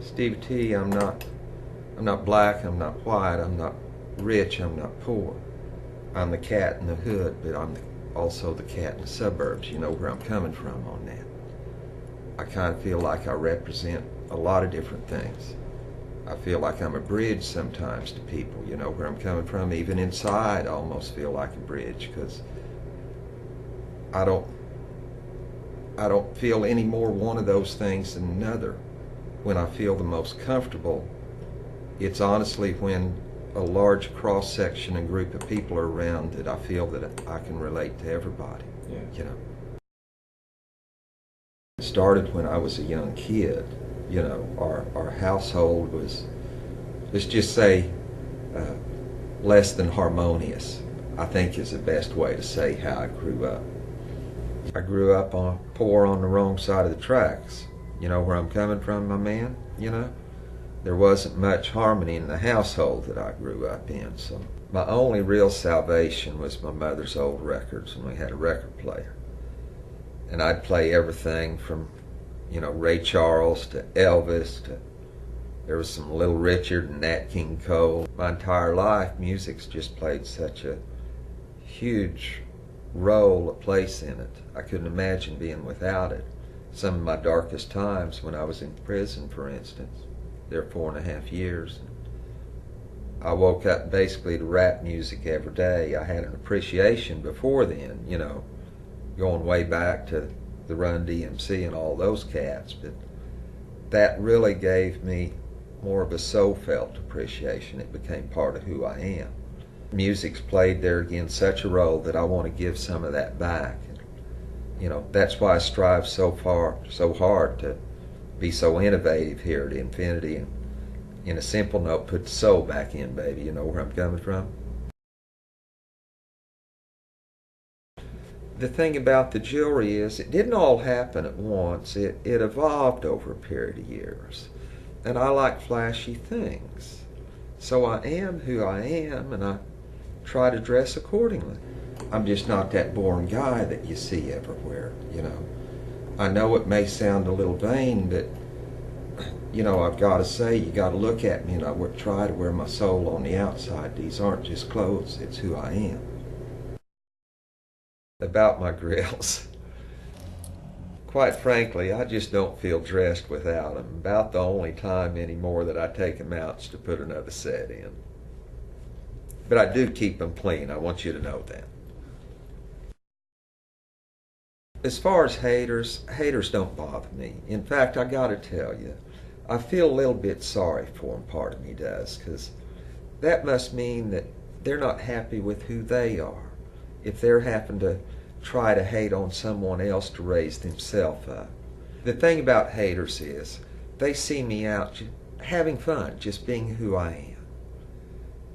Stevie T, I'm not black, I'm not white, I'm not rich, I'm not poor. I'm the cat in the hood, but I'm also the cat in the suburbs. You know where I'm coming from on that. I kind of feel like I represent a lot of different things. I feel like I'm a bridge sometimes to people, you know where I'm coming from. Even inside, I almost feel like a bridge, because I don't feel any more one of those things than another. When I feel the most comfortable, it's honestly when a large cross-section and group of people are around that I feel that I can relate to everybody. Yeah. You know. It started when I was a young kid. You know, our household was, let's just say, less than harmonious, I think is the best way to say how I grew up. I grew up poor on the wrong side of the tracks. You know where I'm coming from, my man? You know? There wasn't much harmony in the household that I grew up in, so my only real salvation was my mother's old records when we had a record player. And I'd play everything from, you know, Ray Charles to Elvis to, there was some Little Richard and Nat King Cole. My entire life, music's just played such a huge role, a place in it. I couldn't imagine being without it. Some of my darkest times, when I was in prison, for instance, there 4.5 years, I woke up basically to rap music every day. I had an appreciation before then, you know, going way back to the Run DMC and all those cats, but that really gave me more of a soul-felt appreciation. It became part of who I am. Music's played there again such a role that I want to give some of that back. And, you know, that's why I strive so hard to be so innovative here at Nfinity, and in a simple note, put the soul back in, baby. You know where I'm coming from? The thing about the jewelry is it didn't all happen at once. It evolved over a period of years. And I like flashy things. So I am who I am, and I try to dress accordingly. I'm just not that boring guy that you see everywhere, you know. I know it may sound a little vain, but, you know, I've got to say, you got to look at me, and I try to wear my soul on the outside. These aren't just clothes, it's who I am. About my grills, quite frankly, I just don't feel dressed without them. About the only time anymore that I take them out is to put another set in. But I do keep them clean, I want you to know that. As far as haters don't bother me. In fact, I gotta tell you, I feel a little bit sorry for them, part of me does, because that must mean that they're not happy with who they are. If they're having to try to hate on someone else to raise themselves up. The thing about haters is, they see me out having fun, just being who I am.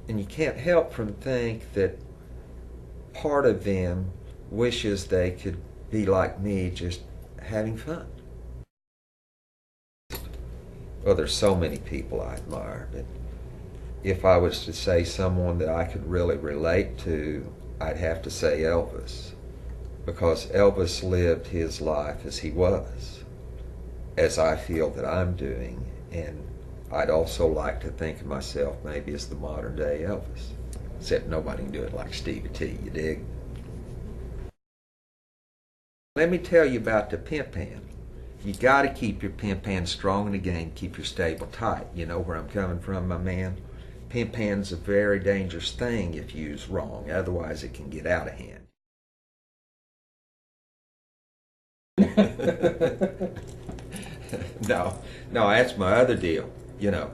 And you can't help from think that part of them wishes they could be like me, just having fun. Well, there's so many people I admire, but if I was to say someone that I could really relate to, I'd have to say Elvis, because Elvis lived his life as he was, as I feel that I'm doing, and I'd also like to think of myself maybe as the modern day Elvis, except nobody can do it like Stevie T, you dig? Let me tell you about the pimp hand. You got to keep your pimp hand strong in the game, keep your stable tight. You know where I'm coming from, my man? Pimp hand's a very dangerous thing if used wrong, otherwise it can get out of hand. No, that's my other deal, you know.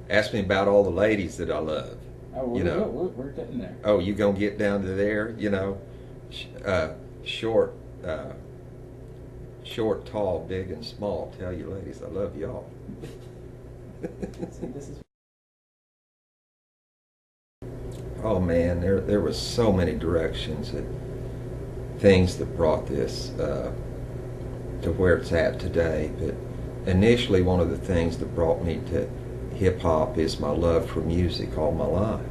Ask me about all the ladies that I love. Oh, you know. We're getting there. Oh, you gonna get down to there, you know? Short, tall, big, and small. Tell you ladies I love y'all. Oh man, there was so many directions and things that brought this to where it's at today. But initially, one of the things that brought me to hip-hop is my love for music all my life.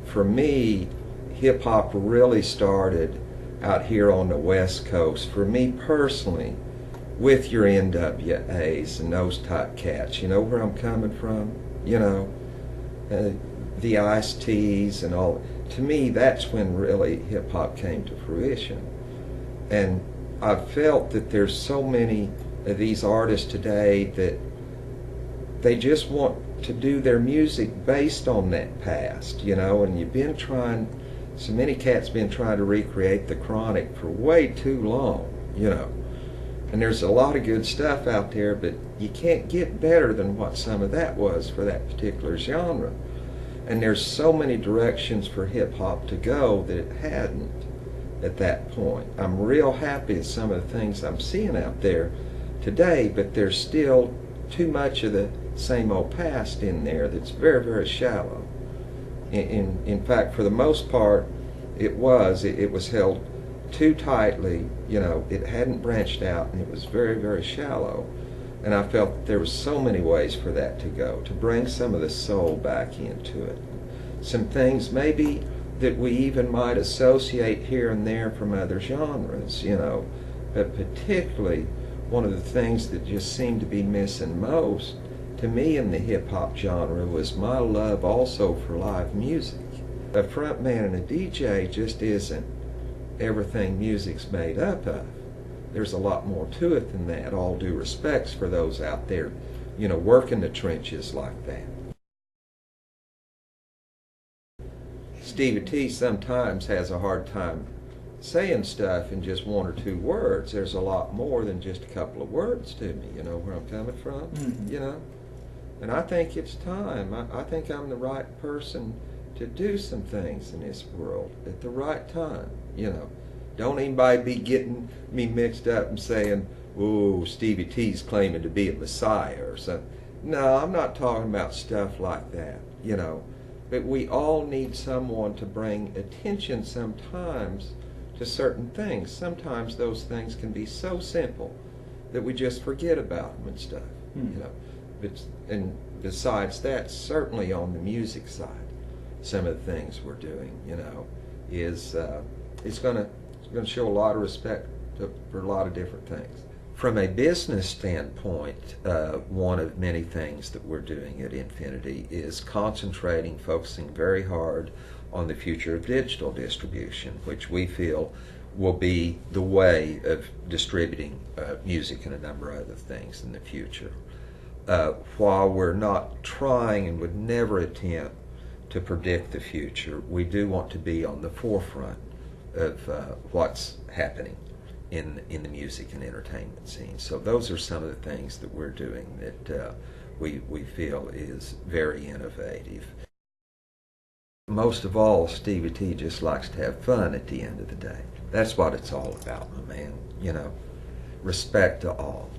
For me, hip-hop really started out here on the West Coast. For me personally, with your NWAs and those type cats. You know where I'm coming from? You know, the Ice-T's and all. To me, that's when really hip-hop came to fruition. And I've felt that there's so many of these artists today that they just want to do their music based on that past, you know, and you've been trying, so many cats been trying to recreate the Chronic for way too long, you know. And there's a lot of good stuff out there, but you can't get better than what some of that was for that particular genre. And there's so many directions for hip-hop to go that it hadn't at that point. I'm real happy with some of the things I'm seeing out there today, but there's still too much of the same old past in there that's very, very shallow. In fact, for the most part, it was held too tightly, you know, it hadn't branched out, and it was very, very shallow. And I felt that there were so many ways for that to go, to bring some of the soul back into it. Some things maybe that we even might associate here and there from other genres, you know. But particularly, one of the things that just seemed to be missing most to me in the hip-hop genre was my love also for live music. A front man and a DJ just isn't everything music's made up of. There's a lot more to it than that. All due respects for those out there, you know, working the trenches like that. Stevie T sometimes has a hard time saying stuff in just one or two words. There's a lot more than just a couple of words to me, you know where I'm coming from, you know? And I think it's time. I think I'm the right person to do some things in this world at the right time, you know. Don't anybody be getting me mixed up and saying, "Ooh, Stevie T's claiming to be a messiah" or something. No, I'm not talking about stuff like that, you know. But we all need someone to bring attention sometimes to certain things. Sometimes those things can be so simple that we just forget about them and stuff, you know. And besides that, certainly on the music side, some of the things we're doing, you know, is it's going to show a lot of respect for a lot of different things. From a business standpoint, one of many things that we're doing at Nfinity is focusing very hard on the future of digital distribution, which we feel will be the way of distributing music and a number of other things in the future. While we're not trying and would never attempt to predict the future, we do want to be on the forefront of what's happening in the music and entertainment scene. So those are some of the things that we're doing that we feel is very innovative. Most of all, Stevie T just likes to have fun at the end of the day. That's what it's all about, my man, you know. Respect to all.